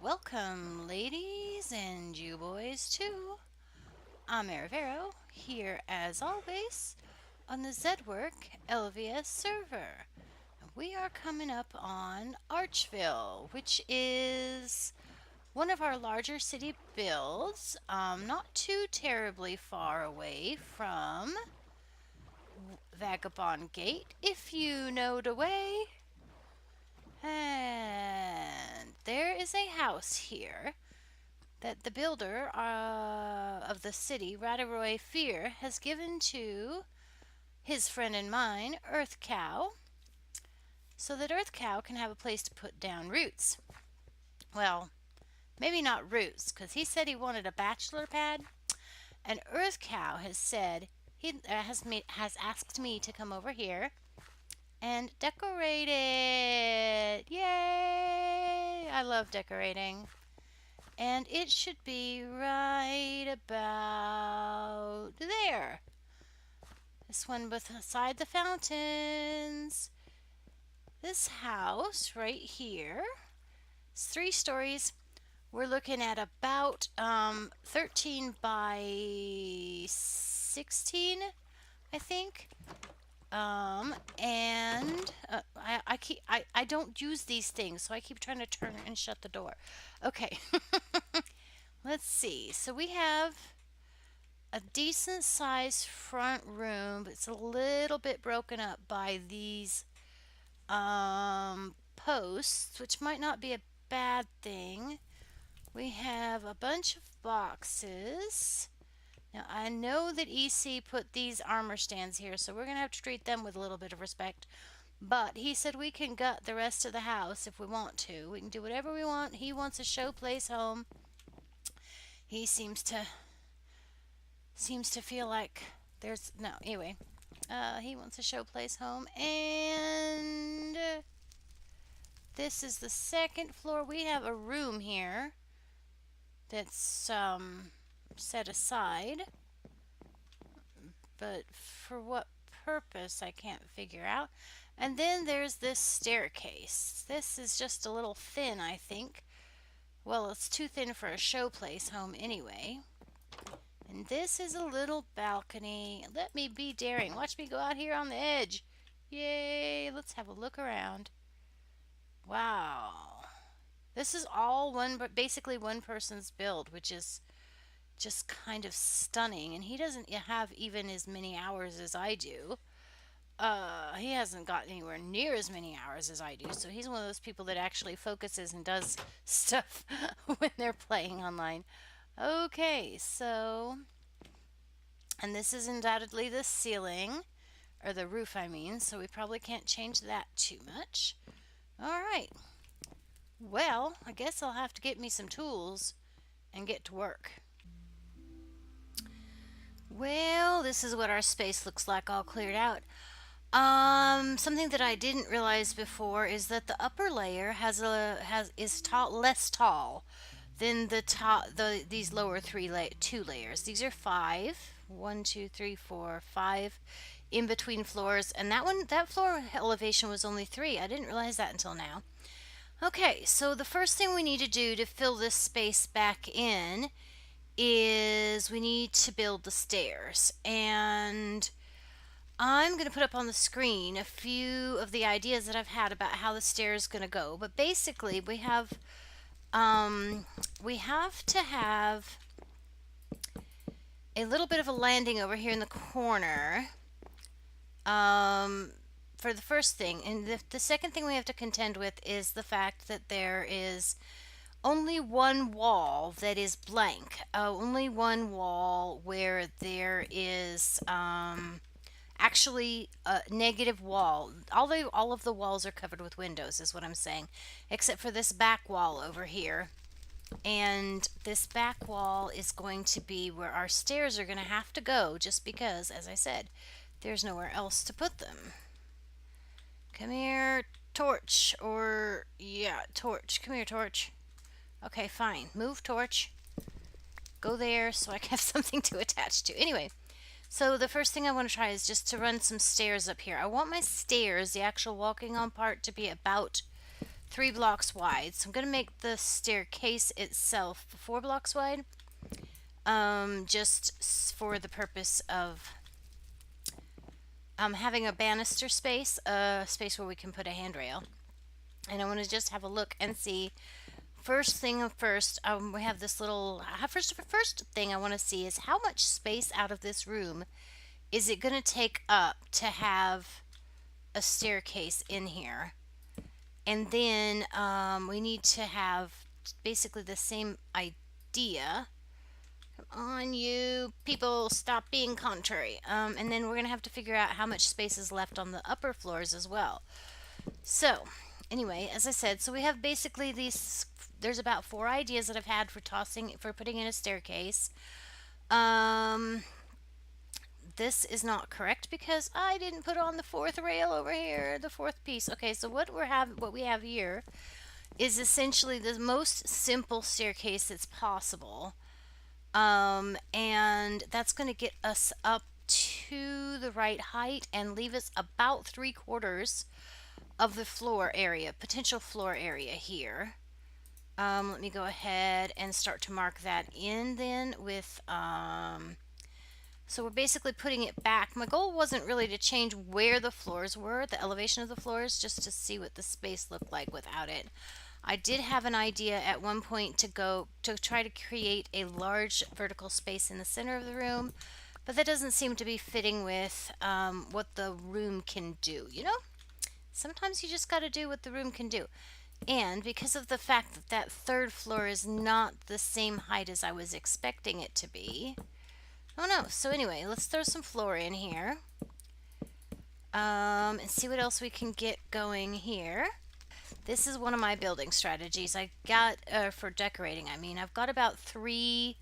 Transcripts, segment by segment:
Welcome, ladies and you boys, too. I'm Arivero, here as always on the Zedwork LVS server. We are coming up on Archville, which is one of our larger city builds, not too terribly far away from Vagabond Gate, if you know the way. And there is a house here that the builder of the city, Radaroy Fear, has given to his friend and mine, Earth Cow, so that Earth Cow can have a place to put down roots. Well, maybe not roots, because he said he wanted a bachelor pad, and Earth Cow has said he has asked me to come over here and decorate it. Yay! I love decorating. And it should be right about there. This one beside the fountains. This house right here is 3 stories. We're looking at about 13 by 16, I think. And I don't use these things, so I keep trying to turn and shut the door. Okay. Let's see. So we have a decent sized front room, but it's a little bit broken up by these posts, which might not be a bad thing. We have a bunch of boxes. Now I know that EC put these armor stands here, so we're gonna have to treat them with a little bit of respect. But he said we can gut the rest of the house if we want to. We can do whatever we want. He wants a showplace home. He seems to feel like there's no anyway. He wants a showplace home, and this is the second floor. We have a room here that's set aside, but for what purpose I can't figure out. And then there's this staircase. This is just a little thin, I think. Well, it's too thin for a showplace home anyway. And this is a little balcony. Let me be daring. Watch me go out here on the edge. Yay! Let's have a look around. Wow. This is all but basically one person's build, which is just kind of stunning. And he doesn't have even as many hours as I do. He hasn't got anywhere near as many hours as I do, so he's one of those people that actually focuses and does stuff when they're playing online. Okay, so, and this is undoubtedly the ceiling, or the roof, I mean, so we probably can't change that too much. All right. Well, I guess I'll have to get me some tools and get to work. Well, this is what our space looks like all cleared out. Something that I didn't realize before is that the upper layer is less tall than these lower two layers. These are 5, 1, 2, 3, 4, 5 in between floors, and that floor elevation was only 3. I didn't realize that until now. Okay, so the first thing we need to do to fill this space back in is we need to build the stairs, and I'm going to put up on the screen a few of the ideas that I've had about how the stairs going to go. But basically, we have to have a little bit of a landing over here in the corner for the first thing. And the second thing we have to contend with is the fact that there is only one wall that is blank. Only one wall where there is actually a negative wall. Although all of the walls are covered with windows is what I'm saying, except for this back wall over here. And this back wall is going to be where our stairs are going to have to go, just because, as I said, there's nowhere else to put them. Come here, Torch. Or yeah, Torch. Come here, Torch. Okay, fine. Move, Torch. Go there so I can have something to attach to. Anyway, so the first thing I want to try is just to run some stairs up here. I want my stairs, the actual walking on part, to be about 3 blocks wide. So I'm going to make the staircase itself 4 blocks wide, just for the purpose of having a banister space, a space where we can put a handrail. And I want to just have a look and see. First thing first, we have this little. First thing I want to see is how much space out of this room is it going to take up to have a staircase in here. And then we need to have basically the same idea. Come on, you people, stop being contrary. And then we're going to have to figure out how much space is left on the upper floors as well. So, anyway, as I said, so we have basically these. There's about 4 ideas that I've had for putting in a staircase. This is not correct because I didn't put on the 4th rail over here, the 4th piece. Okay, so what we have here is essentially the most simple staircase that's possible. And that's going to get us up to the right height and leave us about 3/4 of the floor area, potential floor area here. Let me go ahead and start to mark that in then with, so we're basically putting it back. My goal wasn't really to change where the floors were, the elevation of the floors, just to see what the space looked like without it. I did have an idea at one point to try to create a large vertical space in the center of the room, but that doesn't seem to be fitting with what the room can do, you know? Sometimes you just got to do what the room can do. And because of the fact that that 3rd floor is not the same height as I was expecting it to be. Oh no, so anyway, let's throw some floor in here. And see what else we can get going here. This is one of my building strategies I got for decorating. I mean, I've got about 3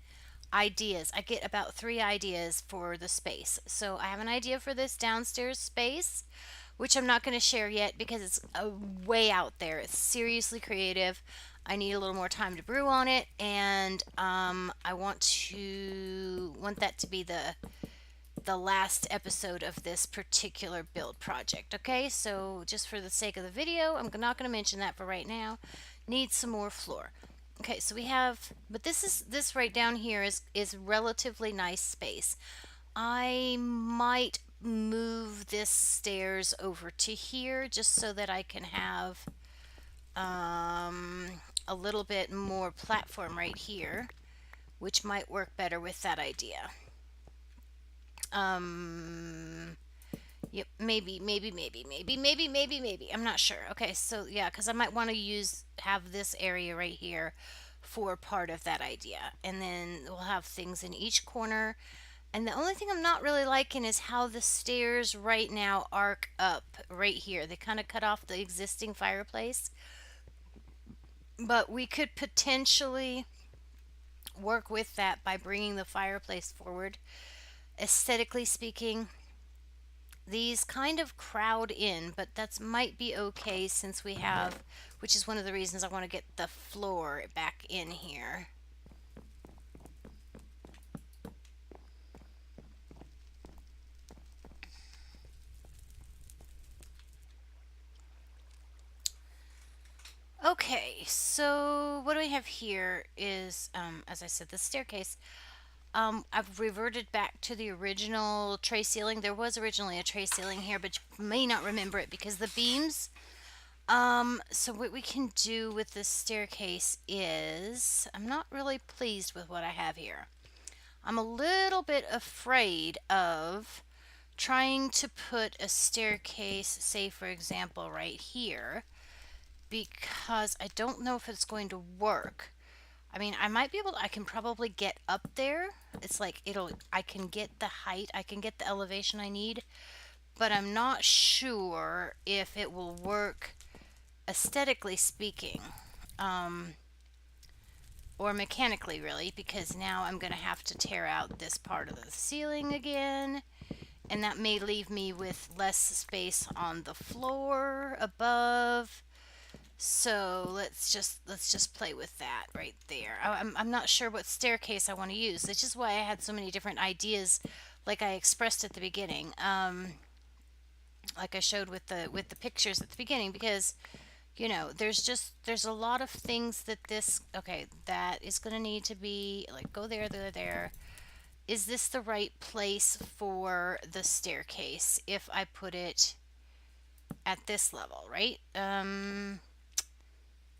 ideas. I get about 3 ideas for the space. So I have an idea for this downstairs space, which I'm not going to share yet because it's way out there. It's seriously creative. I need a little more time to brew on it, and I want that to be the last episode of this particular build project. Okay, so just for the sake of the video, I'm not going to mention that for right now. Need some more floor. Okay, so we have, but this right down here is relatively nice space. I might move this stairs over to here just so that I can have a little bit more platform right here, which might work better with that idea. Yep, maybe. I'm not sure. Okay, so yeah, because I might want to have this area right here for part of that idea. And then we'll have things in each corner. And the only thing I'm not really liking is how the stairs right now arc up right here. They kind of cut off the existing fireplace. But we could potentially work with that by bringing the fireplace forward. Aesthetically speaking, these kind of crowd in, but that might be okay since we have, which is one of the reasons I want to get the floor back in here. Okay, so what do we have here is, as I said, the staircase. I've reverted back to the original tray ceiling. There was originally a tray ceiling here, but you may not remember it because the beams. So what we can do with this staircase is, I'm not really pleased with what I have here. I'm a little bit afraid of trying to put a staircase, say for example, right here, because I don't know if it's going to work. I mean, I can probably get up there. It's like I can get the height, I can get the elevation I need, but I'm not sure if it will work aesthetically speaking, or mechanically really, because now I'm going to have to tear out this part of the ceiling again, and that may leave me with less space on the floor above. So let's just play with that right there. I'm not sure what staircase I want to use. That's just why I had so many different ideas, like I expressed at the beginning, like I showed with the pictures at the beginning, because You know, there's a lot of things that this, okay, that is going to need to be like, go there, there, there. Is this the right place for the staircase if I put it at this level, right?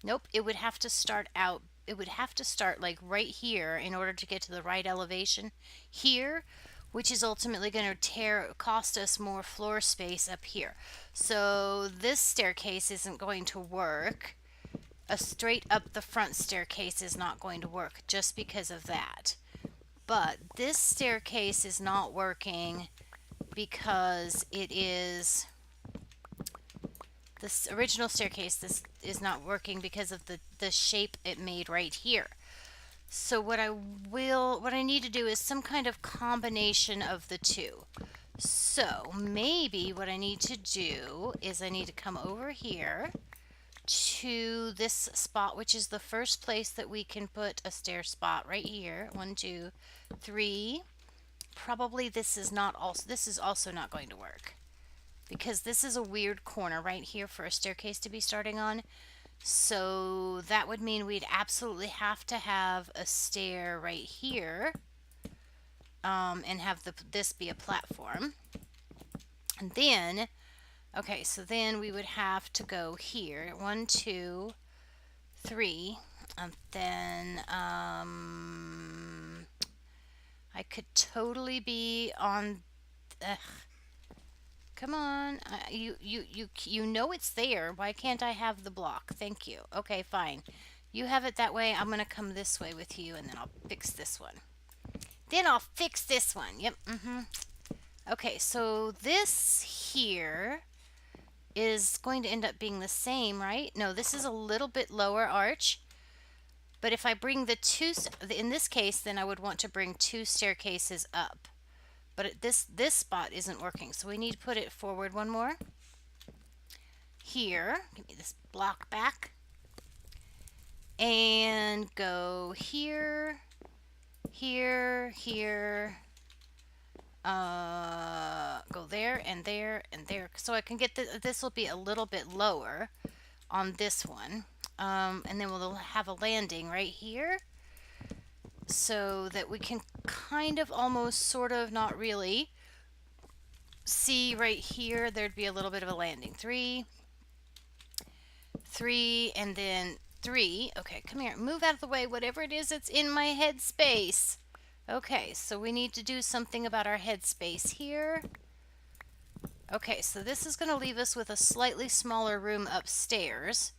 Nope, it would have to start out, it would have to start like right here in order to get to the right elevation here, which is ultimately going to cost us more floor space up here. So this staircase isn't going to work. A straight up the front staircase is not going to work just because of that. But this staircase is not working because it is, this original staircase, this is not working because of the shape it made right here. So what I need to do is some kind of combination of the two. So maybe what I need to do is I need to come over here to this spot, which is the first place that we can put a stair spot right here. 1, 2, 3. Probably this is also not going to work because this is a weird corner right here for a staircase to be starting on. So that would mean we'd absolutely have to have a stair right here, and have this be a platform. And then, okay, so then we would have to go here. 1, 2, 3. And then I could totally be on. Come on, you know it's there. Why can't I have the block? Thank you. Okay, fine. You have it that way. I'm gonna come this way with you, and then I'll fix this one. Yep. Okay, so this here is going to end up being the same, right? No, this is a little bit lower arch. But if I bring the two, in this case, then I would want to bring 2 staircases up. But this spot isn't working, so we need to put it forward one more. Here, give me this block back. And go here, here, here. Go there and there and there. So I can get this will be a little bit lower on this one. And then we'll have a landing right here, so that we can kind of almost sort of not really see right here. There'd be a little bit of a landing. 3, 3, and then 3. Okay, come here. Move out of the way, whatever it is that's in my head space. Okay, so we need to do something about our head space here. Okay, so this is going to leave us with a slightly smaller room upstairs,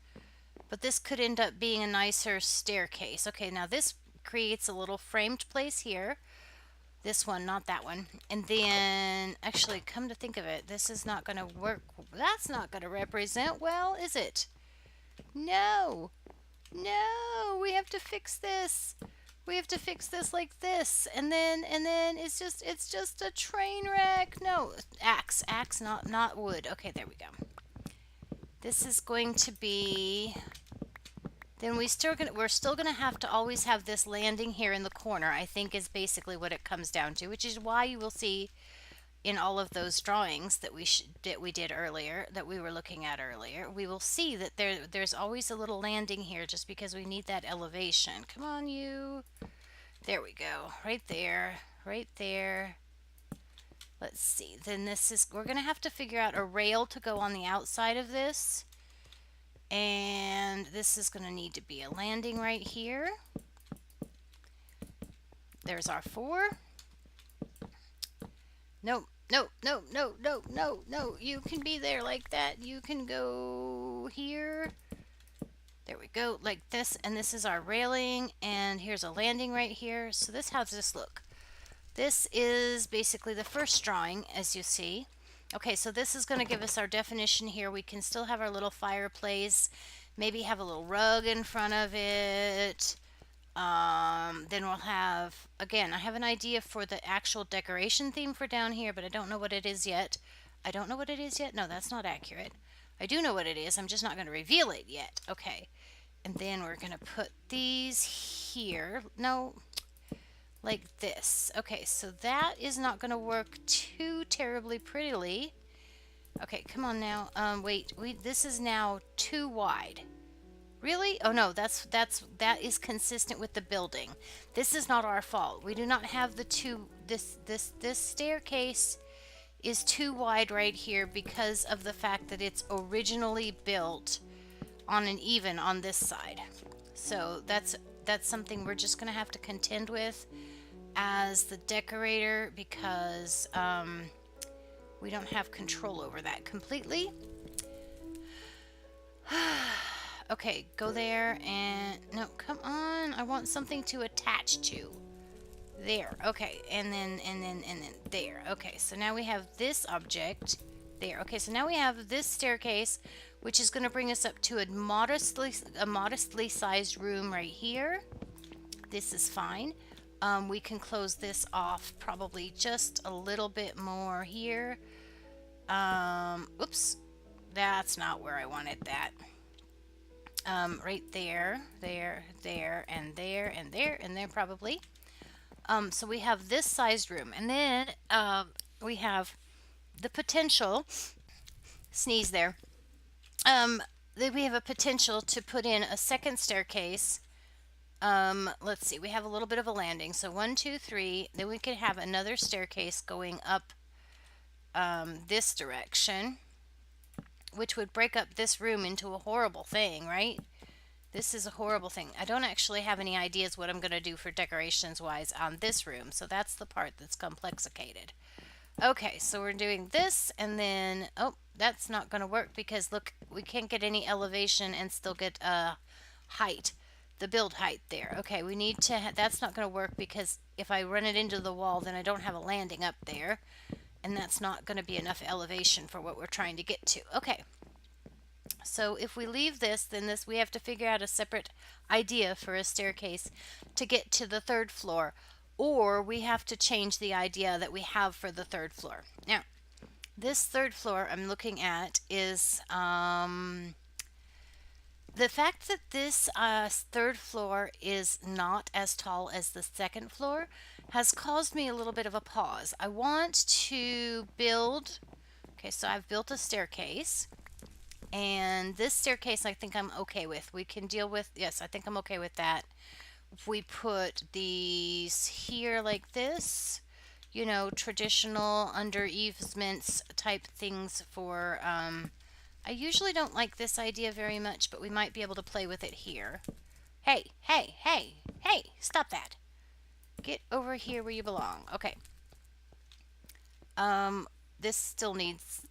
but this could end up being a nicer staircase. Okay, now this creates a little framed place here. This one, not that one. And then, actually, come to think of it, this is not going to work. That's not going to represent well, is it? No. No, we have to fix this. We have to fix this like this. And then it's just a train wreck. No, axe, not wood. Okay, there we go. This is going to be, then we're still gonna have to always have this landing here in the corner, I think, is basically what it comes down to, which is why you will see in all of those drawings that we did earlier, that we were looking at earlier, we will see that there's always a little landing here just because we need that elevation. Come on, you. There we go. Right there. Right there. Let's see. Then we're going to have to figure out a rail to go on the outside of this. And this is going to need to be a landing right here. There's our 4. Nope. No. You can be there like that. You can go here. There we go, like this. And this is our railing. And here's a landing right here. So how does this look? This is basically the first drawing, as you see. Okay, so this is going to give us our definition here. We can still have our little fireplace, maybe have a little rug in front of it. Then we'll have, again, I have an idea for the actual decoration theme for down here, but I don't know what it is yet. No, that's not accurate. I do know what it is. I'm just not going to reveal it yet. Okay. And then we're going to put these here. No, like this. Okay, so that is not going to work too terribly prettily. Okay, come on now. Wait, this is now too wide. Really? Oh no, that is consistent with the building. This is not our fault. We do not have the two. This staircase is too wide right here because of the fact that it's originally built on an even on this side. So that's something we're just gonna have to contend with as the decorator because we don't have control over that completely. Okay, go there and no, come on. I want something to attach to. There. Okay, and then there. Okay, so now we have this object there. Okay, so now we have this staircase, which is going to bring us up to a modestly sized room right here. This is fine. We can close this off probably just a little bit more here. Oops, that's not where I wanted that. Right there, there, and there, and there, and there probably. So we have this sized room, and then we have the potential, sneeze there. Then we have a potential to put in a second staircase. Let's see, we have a little bit of a landing. So 1, 2, 3. Then we could have another staircase going up this direction, which would break up this room into a horrible thing, right? This is a horrible thing. I don't actually have any ideas what I'm going to do for decorations wise on this room, so that's the part that's complexicated. Okay, so we're doing this, and then, oh, that's not going to work because look, we can't get any elevation and still get height, the build height there. Okay, we need to, that's not going to work because if I run it into the wall, then I don't have a landing up there, and that's not going to be enough elevation for what we're trying to get to. Okay. So if we leave this, then we have to figure out a separate idea for a staircase to get to the third floor, or we have to change the idea that we have for the third floor. Now, this third floor I'm looking at is the fact that this third floor is not as tall as the second floor has caused me a little bit of a pause. I want to build, okay, so I've built a staircase. And this staircase I think I'm okay with. We can deal with, yes, I think I'm okay with that. If we put these here like this, you know, traditional under easements type things for, I usually don't like this idea very much, but we might be able to play with it here. Hey, hey, hey, hey, stop that. Get over here where you belong. Okay. This still needs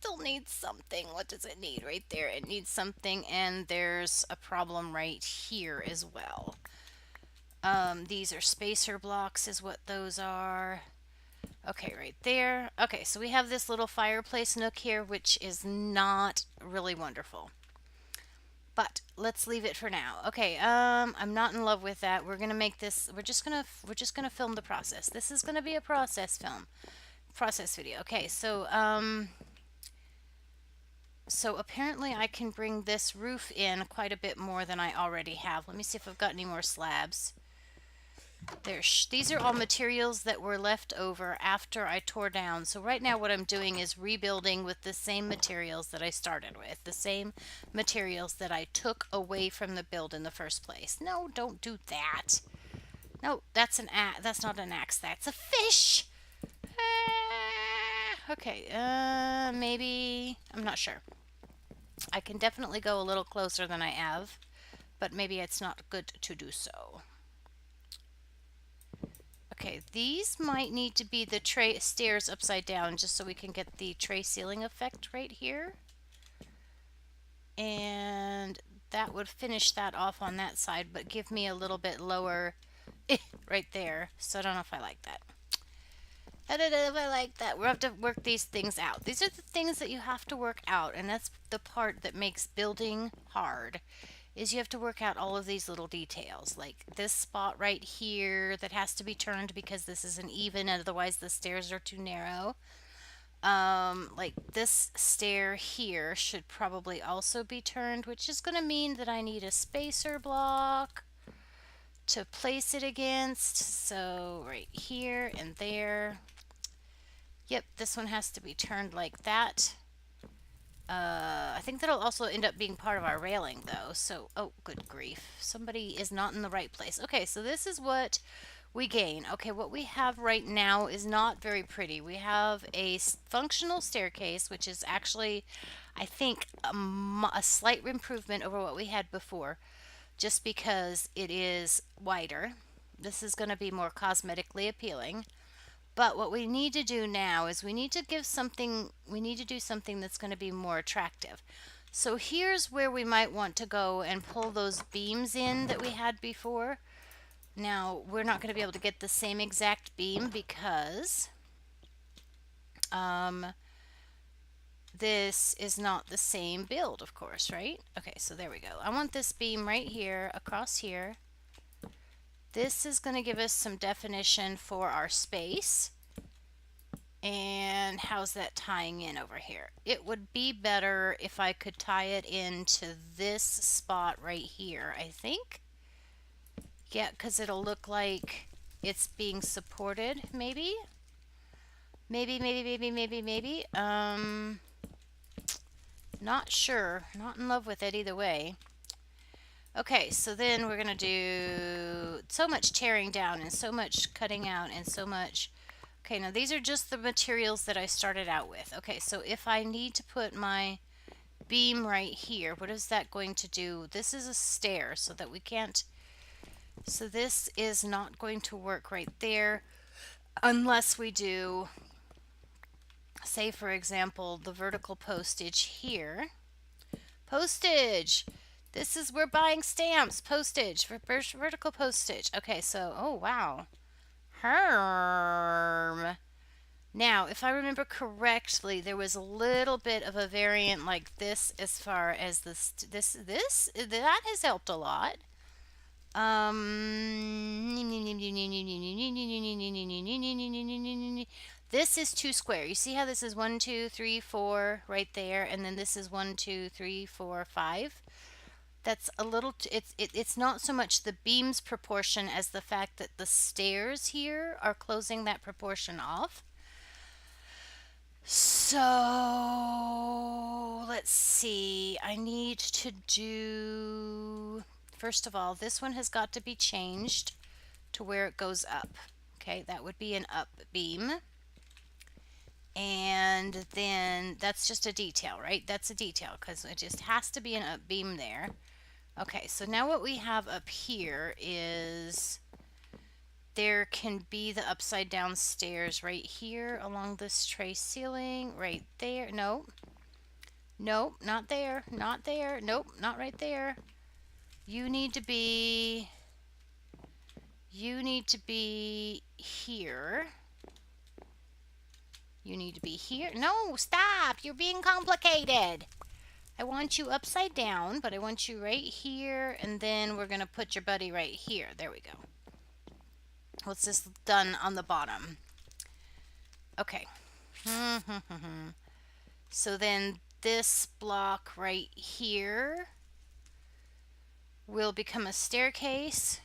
something. What does it need right there? It needs something, and there's a problem right here as well. These are spacer blocks is what those are. Okay, right there. Okay, so we have this little fireplace nook here, which is not really wonderful. But let's leave it for now. Okay, I'm not in love with that. We're gonna make this, we're just gonna film the process. This is gonna be a process video. Okay, so apparently I can bring this roof in quite a bit more than I already have. Let me see if I've got any more slabs. These are all materials that were left over after I tore down. So right now what I'm doing is rebuilding with the same materials that I started with, the same materials that I took away from the build in the first place. No, don't do that. No, that's not an axe. That's a fish. Okay, maybe, I'm not sure. I can definitely go a little closer than I have, but maybe it's not good to do so. Okay, these might need to be the tray stairs upside down just so we can get the tray ceiling effect right here. And that would finish that off on that side, but give me a little bit lower right there. So I don't know if I like that. I don't know if I like that. We'll have to work these things out. These are the things that you have to work out, and that's the part that makes building hard, is you have to work out all of these little details. Like this spot right here that has to be turned because this isn't even, otherwise the stairs are too narrow. Like this stair here should probably also be turned, which is going to mean that I need a spacer block to place it against. So right here and there. Yep, this one has to be turned like that. I think that'll also end up being part of our railing though. So, oh, good grief. Somebody is not in the right place. Okay, so this is what we gain. Okay, what we have right now is not very pretty. We have a functional staircase, which is actually, I think, a slight improvement over what we had before, just because it is wider. This is going to be more cosmetically appealing. But what we need to do now is we need to do something that's going to be more attractive. So here's where we might want to go and pull those beams in that we had before. Now, we're not going to be able to get the same exact beam because this is not the same build, of course, right? Okay, so there we go. I want this beam right here, across here. This is going to give us some definition for our space. And how's that tying in over here? It would be better if I could tie it into this spot right here, I think. Yeah, because it'll look like it's being supported, maybe? Maybe. Not sure. Not in love with it either way. Okay, so then we're going to do so much tearing down and so much cutting out and so much... Okay, now these are just the materials that I started out with. Okay, so if I need to put my beam right here, what is that going to do? This is a stair, so that we can't... So this is not going to work right there unless we do, say for example, the vertical postage here. Postage! This is, we're buying stamps, postage, for vertical postage. Okay, so, oh wow. Herm. Now, if I remember correctly, there was a little bit of a variant like this as far as this, that has helped a lot. This is 2 square. You see how this is 1, 2, 3, 4 right there, and then this is 1, 2, 3, 4, 5. That's a little, it's not so much the beams proportion as the fact that the stairs here are closing that proportion off. So let's see. I need to do, first of all, this one has got to be changed to where it goes up. Okay, that would be an up beam. And then that's just a detail, right? That's a detail because it just has to be an up beam there. Okay, so now what we have up here is there can be the upside down stairs right here along this tray ceiling, right there. Nope. Nope, not there. Not there. Nope, not right there. You need to be here. You need to be here. No, stop. You're being complicated. I want you upside down, but I want you right here, and then we're going to put your buddy right here. There we go. What's this done on the bottom? Okay. So then this block right here will become a staircase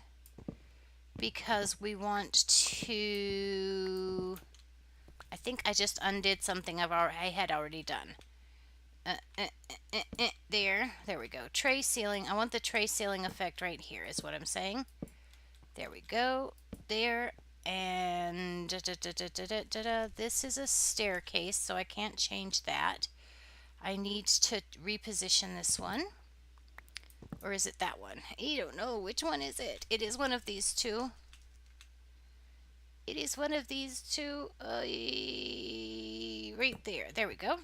because we want to... I think I just undid something I had already done. There we go. Tray ceiling. I want the tray ceiling effect right here is what I'm saying. There we go. There. And this is a staircase, so I can't change that. I need to reposition this one. Or is it that one? I don't know. Which one is it? It is one of these two. It is one of these two. Right there. There we go.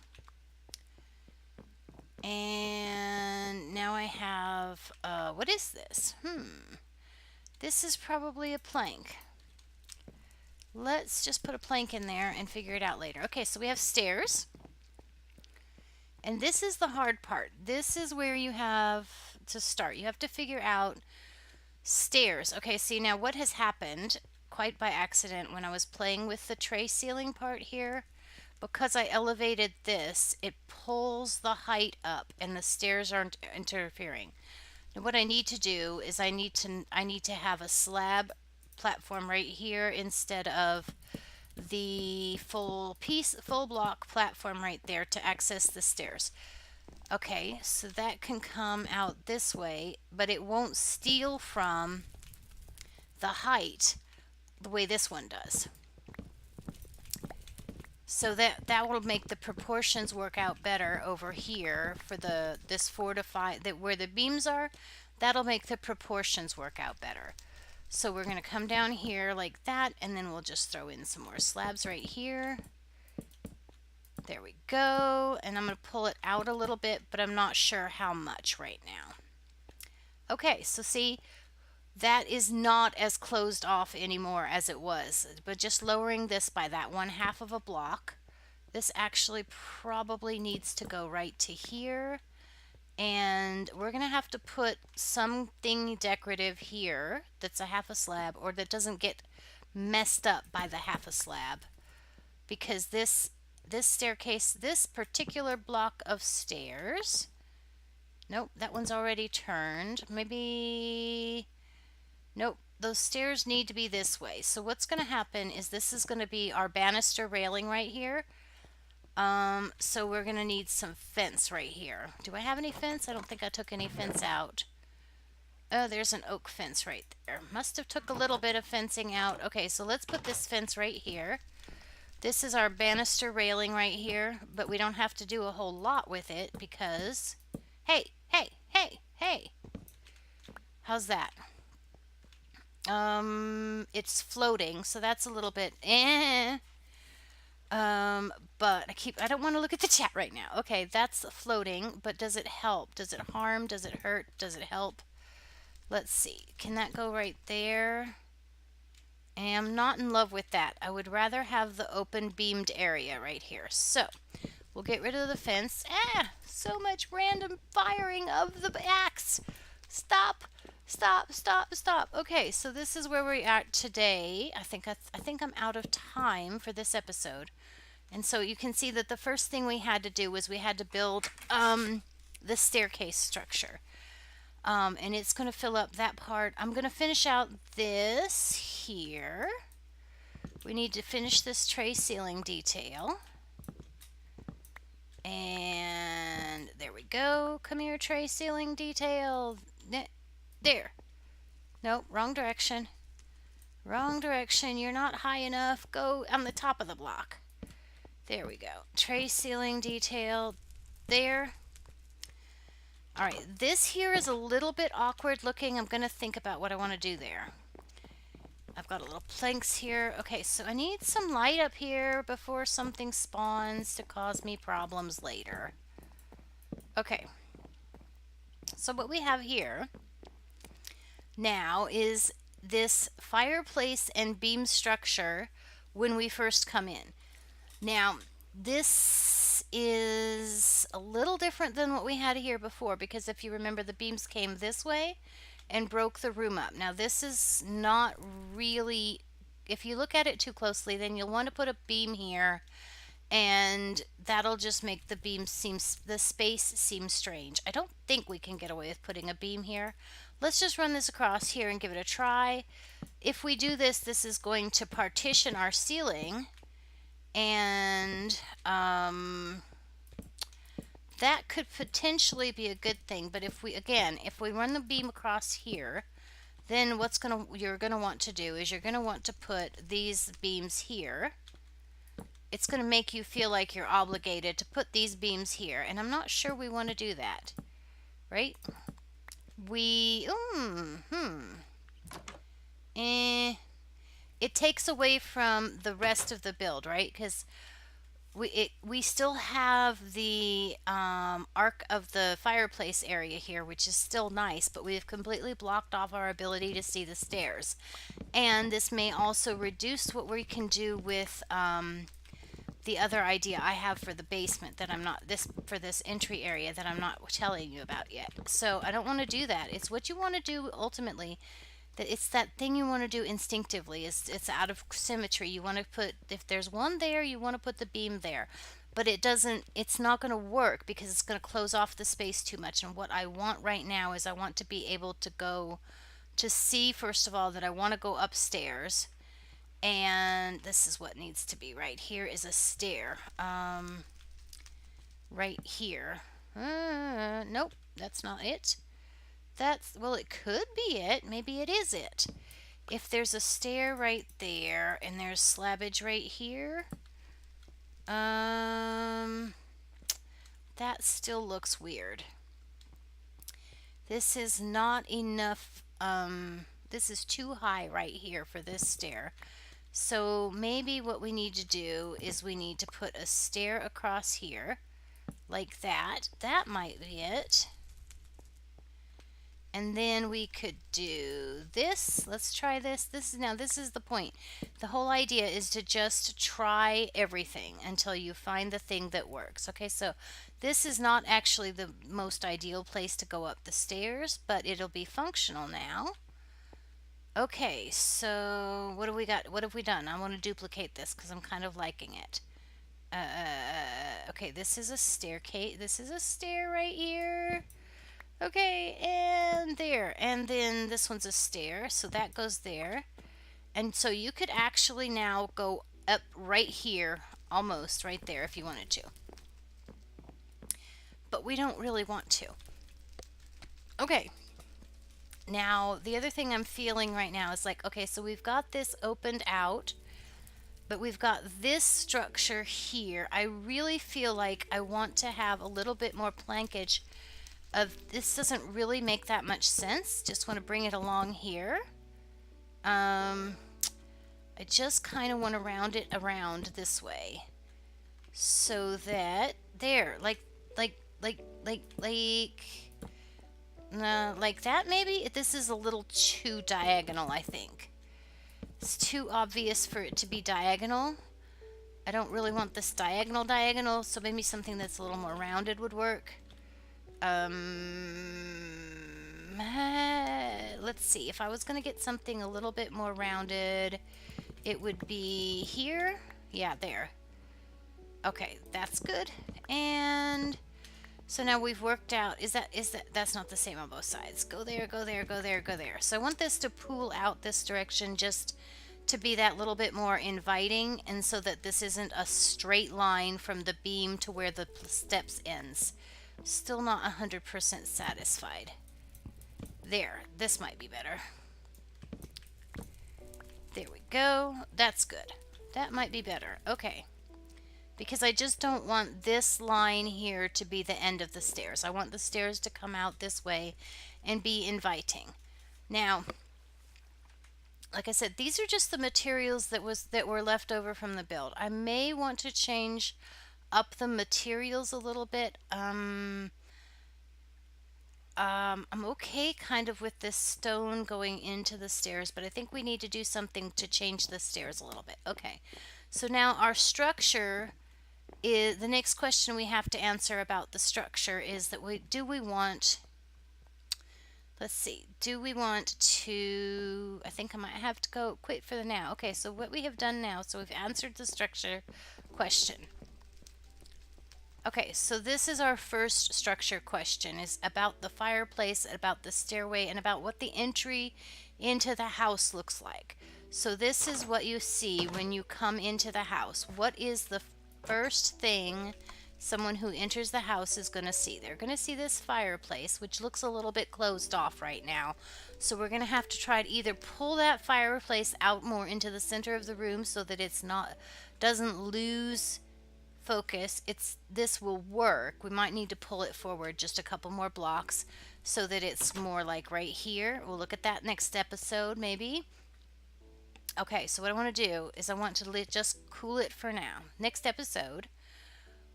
And now I have, what is this? This is probably a plank. Let's just put a plank in there and figure it out later. Okay, so we have stairs. And this is the hard part. This is where you have to start. You have to figure out stairs. Okay, see now what has happened quite by accident when I was playing with the tray ceiling part here, because I elevated this, it pulls the height up and the stairs aren't interfering. Now what I need to do is I need to have a slab platform right here instead of the full block platform right there to access the stairs. Okay, so that can come out this way, but it won't steal from the height the way this one does. So that will make the proportions work out better over here for this 4 to 5 that where the beams are. That'll make the proportions work out better. So we're going to come down here like that, and then we'll just throw in some more slabs right here. There we go. And I'm going to pull it out a little bit, but I'm not sure how much right now. Okay, so see, that is not as closed off anymore as it was, but just lowering this by that 1/2 of a block. This actually probably needs to go right to here, and we're gonna have to put something decorative here that's a 1/2 a slab, or that doesn't get messed up by the 1/2 a slab, because this staircase, this particular block of stairs, nope, that one's already turned. Maybe, nope, those stairs need to be this way. So what's going to happen is this is going to be our banister railing right here. So we're going to need some fence right here. Do I have any fence? I don't think I took any fence out. Oh, there's an oak fence right there. Must have took a little bit of fencing out. Okay, so let's put this fence right here. This is our banister railing right here, but we don't have to do a whole lot with it because, hey, hey, hey, hey. How's that? It's floating, so that's a little bit but I don't want to look at the chat right now. Okay, that's floating, but does it help? Does it harm? Does it hurt? Does it help? Let's see. Can that go right there? And I'm not in love with that. I would rather have the open beamed area right here. So, we'll get rid of the fence. So much random firing of the axe. Stop. Stop, stop, stop. Okay, so this is where we're at today. I think I'm out of time for this episode. And so you can see that the first thing we had to do was we had to build the staircase structure. And it's going to fill up that part. I'm going to finish out this here. We need to finish this tray ceiling detail. And there we go. Come here, tray ceiling detail. There. Nope, wrong direction. Wrong direction. You're not high enough. Go on the top of the block. There we go. Tray ceiling detail. There. Alright, this here is a little bit awkward looking. I'm going to think about what I want to do there. I've got a little planks here. Okay, so I need some light up here before something spawns to cause me problems later. Okay. So what we have here now is this fireplace and beam structure when we first come in. Now, this is a little different than what we had here before, because if you remember, the beams came this way and broke the room up. Now, this is not really, if you look at it too closely, then you'll want to put a beam here, and that'll just make the beam the space seem strange. I don't think we can get away with putting a beam here. Let's just run this across here and give it a try. If we do this, this is going to partition our ceiling, and that could potentially be a good thing. But if we run the beam across here, then you're gonna want to do is you're gonna want to put these beams here. It's gonna make you feel like you're obligated to put these beams here, and I'm not sure we want to do that, right? It takes away from the rest of the build, right? Because we still have the arc of the fireplace area here, which is still nice, but we've completely blocked off our ability to see the stairs. And this may also reduce what we can do with the other idea I have for the basement that for this entry area that I'm not telling you about yet. So I don't want to do that. It's what you want to do ultimately. That it's that thing you want to do instinctively. It's out of symmetry. You want to put, if there's one there, you want to put the beam there. But it's not going to work because it's going to close off the space too much. And what I want right now is I want to be able to see, first of all, that I want to go upstairs. And this is what needs to be right here is a stair. Right here. Nope, that's not it. Well, it could be it. Maybe it is it. If there's a stair right there and there's slabbage right here, that still looks weird. This is not enough. This is too high right here for this stair. So maybe what we need to do is we need to put a stair across here like that. That might be it. And then we could do this. Let's try this. This is the point. The whole idea is to just try everything until you find the thing that works. Okay, so this is not actually the most ideal place to go up the stairs, but it'll be functional now. Okay, so what do we got? What have we done? I want to duplicate this because I'm kind of liking it. Okay, this is a staircase. This is a stair right here. Okay, and there. And then this one's a stair, so that goes there. And so you could actually now go up right here, almost right there if you wanted to. But we don't really want to. Okay. Now, the other thing I'm feeling right now is like, okay, so we've got this opened out, but we've got this structure here. I really feel like I want to have a little bit more plankage of this. Doesn't really make that much sense. Just want to bring it along here. I just kind of want to round it around this way so that there, like that maybe. This is a little too diagonal, I think. It's too obvious for it to be diagonal. I don't really want this diagonal, so maybe something that's a little more rounded would work. Let's see. If I was going to get something a little bit more rounded, it would be here. Yeah, there. Okay, that's good. And so now we've worked out, that's not the same on both sides. Go there, go there, go there, go there. So I want this to pool out this direction just to be that little bit more inviting, and so that this isn't a straight line from the beam to where the steps ends. Still not 100% satisfied. There, this might be better. There we go. That's good. That might be better. Okay. Because I just don't want this line here to be the end of the stairs. I want the stairs to come out this way and be inviting. Now, like I said, these are just the materials that were left over from the build. I may want to change up the materials a little bit. I'm okay kind of with this stone going into the stairs, but I think we need to do something to change the stairs a little bit. Okay, so now our structure is, the next question we have to answer about the structure is that do we want to, I think I might have to go quit for the now. Okay, so what we have done now, so we've answered the structure question. Okay, so this is our first structure question, is about the fireplace, about the stairway, and about what the entry into the house looks like. So this is what you see when you come into the house. What is the first thing someone who enters the house is going to see? They're going to see this fireplace, which looks a little bit closed off right now. So we're going to have to try to either pull that fireplace out more into the center of the room so that it's doesn't lose focus. This will work. We might need to pull it forward just a couple more blocks so that it's more like right here. We'll look at that next episode maybe. Okay, so what I want to do is I want to just cool it for now. Next episode,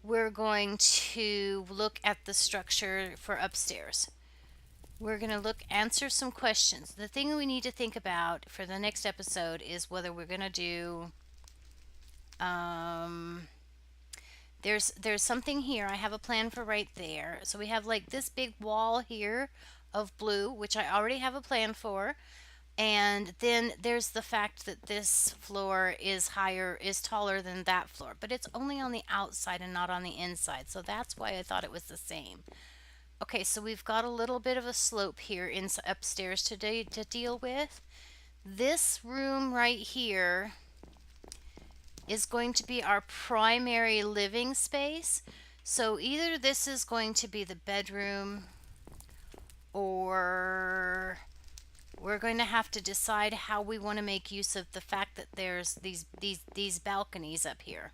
we're going to look at the structure for upstairs. We're going to answer some questions. The thing we need to think about for the next episode is whether we're going to do there's something here. I have a plan for right there. So we have like this big wall here of blue, which I already have a plan for. And then there's the fact that this floor is taller than that floor, but it's only on the outside and not on the inside. So that's why I thought it was the same. Okay, so we've got a little bit of a slope here upstairs to deal with. This room right here is going to be our primary living space. So either this is going to be the bedroom, or we're going to have to decide how we want to make use of the fact that there's these balconies up here.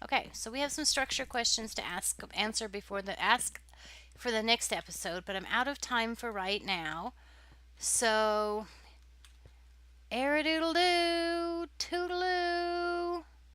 Okay, so we have some structure questions to answer before the ask for the next episode, but I'm out of time for right now. So, a-doodle-doo, toodaloo.